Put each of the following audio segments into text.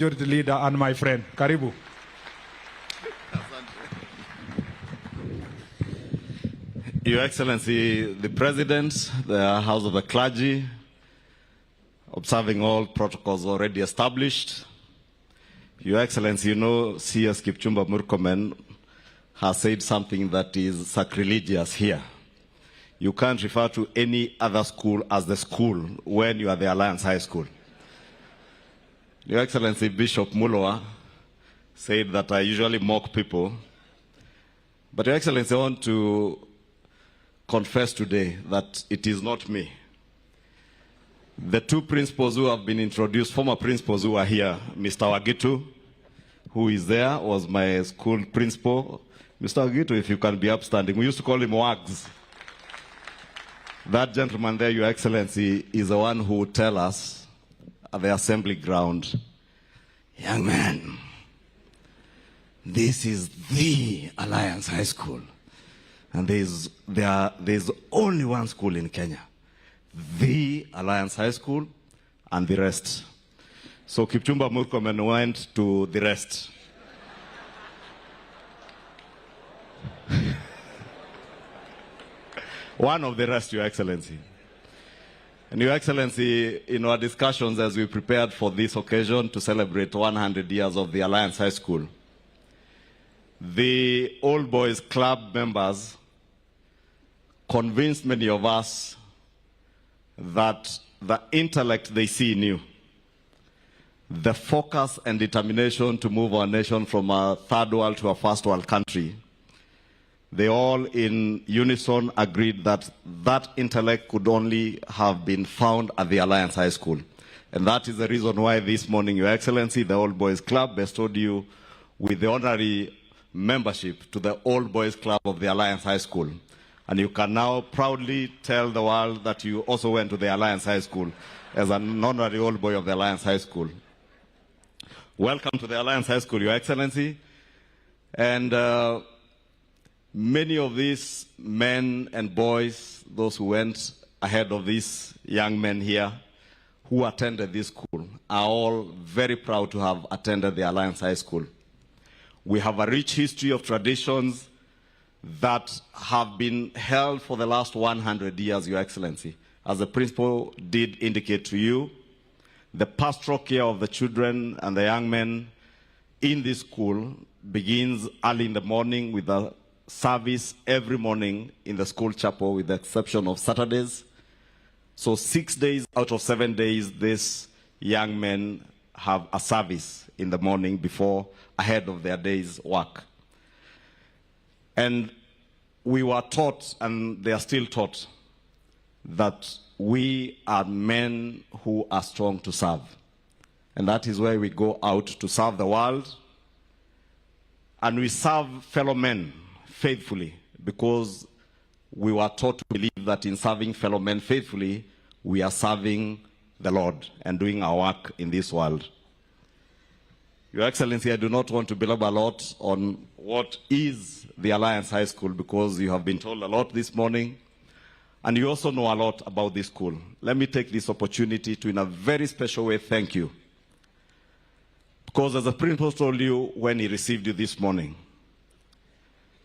Majority Leader and my friend. Karibu. Your Excellency, the President, the House of the Clergy, observing all protocols already established. Your Excellency, you know, CS Kipchumba Murkomen has said something that is sacrilegious here. You can't refer to any other school as the school when you are the Alliance High School. Your Excellency, Bishop Muloa said that I usually mock people. But Your Excellency, I want to confess today that it is not me. The two principals who have been introduced, former principals who are here, Mr. Wagitu, who is there, was my school principal. Mr. Wagitu, if you can be upstanding, we used to call him Wags. That gentleman there, Your Excellency, is the one who would tell us at the assembly ground, young man, this is the Alliance High School. And there's only one school in Kenya, the Alliance High School, and the rest. So Kipchumba Murkomen went to the rest. One of the rest, Your Excellency. And Your Excellency, in our discussions as we prepared for this occasion to celebrate 100 years of the Alliance High School, the Old Boys Club members convinced many of us that the intellect they see in you, the focus and determination to move our nation from a third world to a first world country, they all in unison agreed that that intellect could only have been found at the Alliance High School. And that is the reason why this morning, Your Excellency, the Old Boys Club bestowed you with the honorary membership to the Old Boys Club of the Alliance High School. And you can now proudly tell the world that you also went to the Alliance High School as an honorary Old Boy of the Alliance High School. Welcome to the Alliance High School, Your Excellency. And many of these men and boys, those who went ahead of these young men here, who attended this school, are all very proud to have attended the Alliance High School. We have a rich history of traditions that have been held for the last 100 years, Your Excellency. As the principal did indicate to you, the pastoral care of the children and the young men in this school begins early in the morning with a service every morning in the school chapel, with the exception of Saturdays. So 6 days out of 7 days, these young men have a service in the morning before, ahead of their day's work. And we were taught, and they are still taught, that we are men who are strong to serve. And that is why we go out to serve the world. And we serve fellow men faithfully, because we were taught to believe that in serving fellow men faithfully, we are serving the Lord and doing our work in this world. Your Excellency, I do not want to belabor a lot on what is the Alliance High School, because you have been told a lot this morning, and you also know a lot about this school. Let me take this opportunity to, in a very special way, thank you. Because as the principal told you when he received you this morning,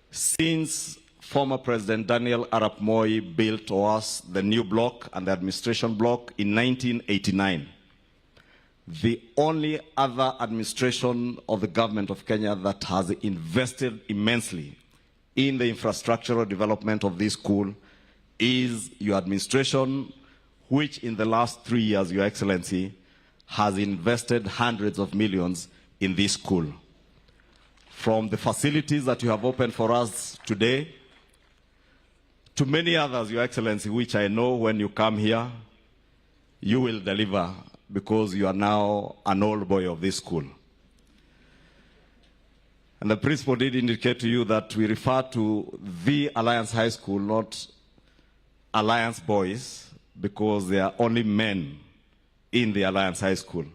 since former President Daniel Arap Moi built to us the new block and the administration block in 1989, the only other administration of the government of Kenya that has invested immensely in the infrastructural development of this school is your administration, which in the last 3 years, Your Excellency, has invested hundreds of millions in this school. From the facilities that you have opened for us today, to many others, Your Excellency, which I know when you come here, you will deliver, because you are now an old boy of this school. And the principal did indicate to you that we refer to the Alliance High School, not Alliance Boys, because there are only men in the Alliance High School.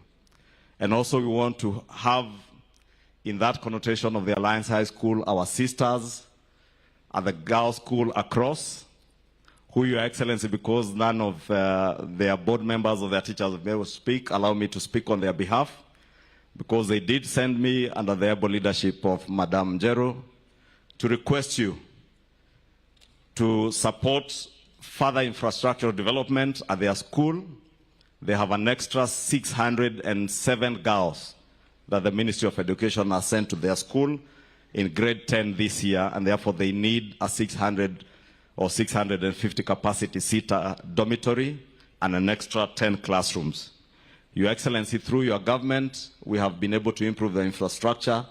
And also we want to have, in that connotation of the Alliance High School, our sisters at the girls' school across, who, Your Excellency, because none of their board members or their teachers may speak, allow me to speak on their behalf. because they did send me under the able leadership of Madam Jero to request you to support further infrastructural development at their school. They have an extra 607 girls that the Ministry of Education has sent to their school in grade 10 this year, and therefore they need a 600 or 650 capacity seater dormitory and an extra 10 classrooms. Your Excellency, through your government, we have been able to improve the infrastructure,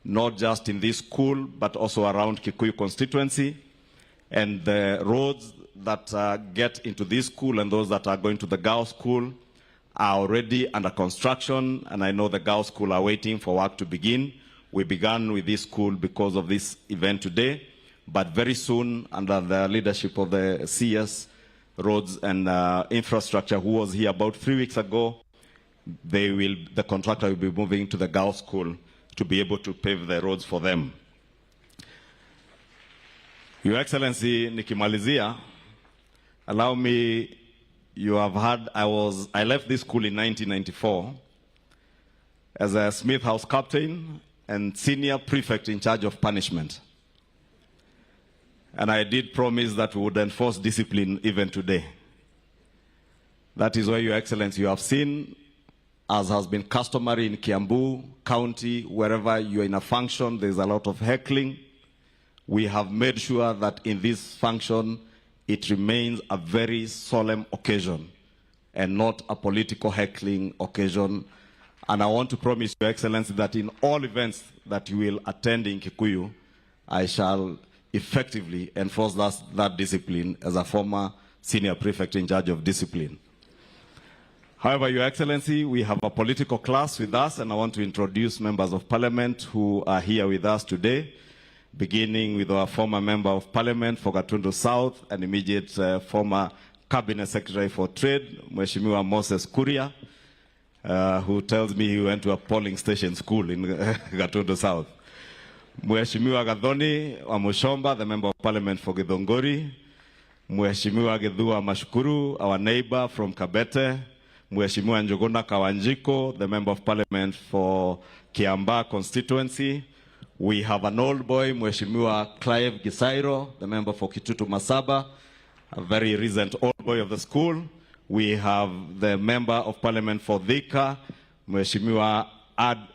not just in this school, but also around Kikuyu constituency. And the roads that get into this school and those that are going to the girls' school are already under construction, and I know the girls' school are waiting for work to begin. We began with this school because of this event today, but very soon, under the leadership of the CS Roads and Infrastructure, who was here about 3 weeks ago, the contractor will be moving to the girls' school to be able to pave the roads for them. Your Excellency, nikimalizia, allow me, you have heard, I left this school in 1994 as a Smith House captain and senior prefect in charge of punishment. And I did promise that we would enforce discipline even today. That is why, Your Excellency, you have seen, as has been customary in Kiambu County, wherever you're in a function, there's a lot of heckling. We have made sure that in this function, it remains a very solemn occasion and not a political heckling occasion. And I want to promise Your Excellency that in all events that you will attend in Kikuyu, I shall effectively enforce that discipline as a former senior prefect in charge of discipline. However, Your Excellency, we have a political class with us, and I want to introduce members of parliament who are here with us today, beginning with our former member of parliament for Gatundu South and immediate former cabinet secretary for trade, Mheshimiwa Moses Kuria, who tells me he went to a polling station school in Gatundu South. Mheshimiwa Gathoni Wamushomba, the member of parliament for Githongori. Mheshimiwa Githua Mashukuru, our neighbor from Kabete. Mheshimiwa Njuguna Kawanjiko, the member of parliament for Kiambaa constituency. We have an old boy, Mheshimiwa Clive Gisairo, the member for Kitutu Masaba, a very recent old boy of the school. We have the member of parliament for Thika, Mheshimiwa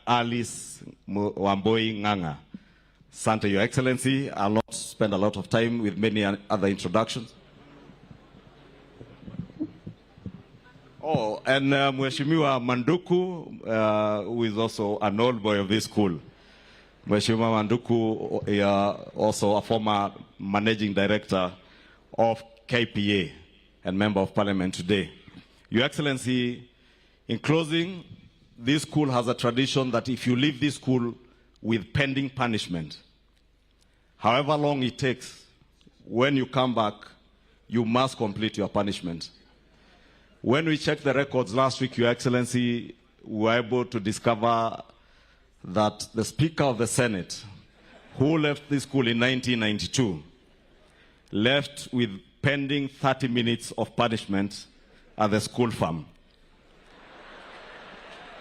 Alice Wamboi Nganga. Sante, Your Excellency, I'll not spend a lot of time with many other introductions. Oh, and Mheshimiwa Manduku, who is also an old boy of this school. Mheshimiwa Manduku, also a former managing director of KPA and member of parliament today. Your Excellency, in closing, this school has a tradition that if you leave this school with pending punishment, however long it takes, when you come back, you must complete your punishment. When we checked the records last week, Your Excellency, we were able to discover that the Speaker of the Senate, who left this school in 1992, left with pending 30 minutes of punishment at the school farm.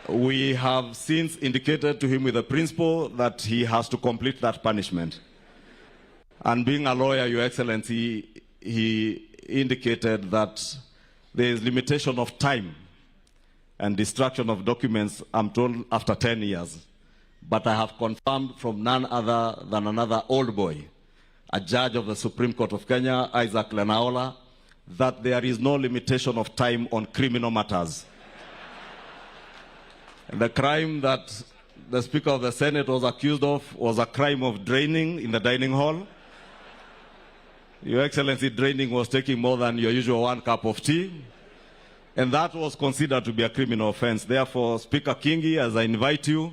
We have since indicated to him with the principal that he has to complete that punishment. And being a lawyer, Your Excellency, he indicated that there is limitation of time and destruction of documents, I'm told, after 10 years. But I have confirmed from none other than another old boy, a judge of the Supreme Court of Kenya, Isaac Lenaola, that there is no limitation of time on criminal matters. The crime that the Speaker of the Senate was accused of was a crime of draining in the dining hall. Your Excellency, draining was taking more than your usual 1 cup of tea, and that was considered to be a criminal offense. Therefore, Speaker Kingi, as I invite you,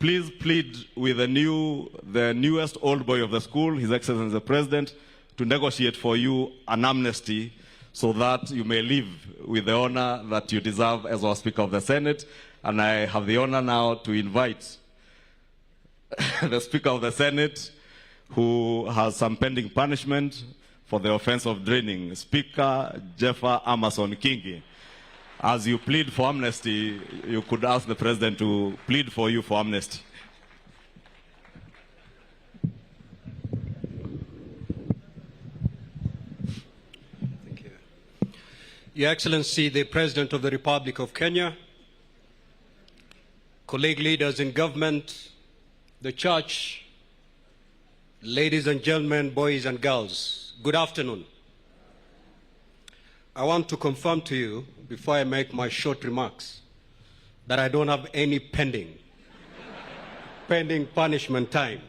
please plead with the newest old boy of the school, His Excellency the President, to negotiate for you an amnesty so that you may live with the honor that you deserve as our Speaker of the Senate. And I have the honor now to invite the Speaker of the Senate, who has some pending punishment for the offense of draining, Speaker Jeffer Amason Kingi. As you plead for amnesty, you could ask the president to plead for you for amnesty. Thank you. Your Excellency, the President of the Republic of Kenya, colleague leaders in government, the church, ladies and gentlemen, boys and girls, good afternoon. I want to confirm to you, before I make my short remarks, that I don't have any pending punishment time.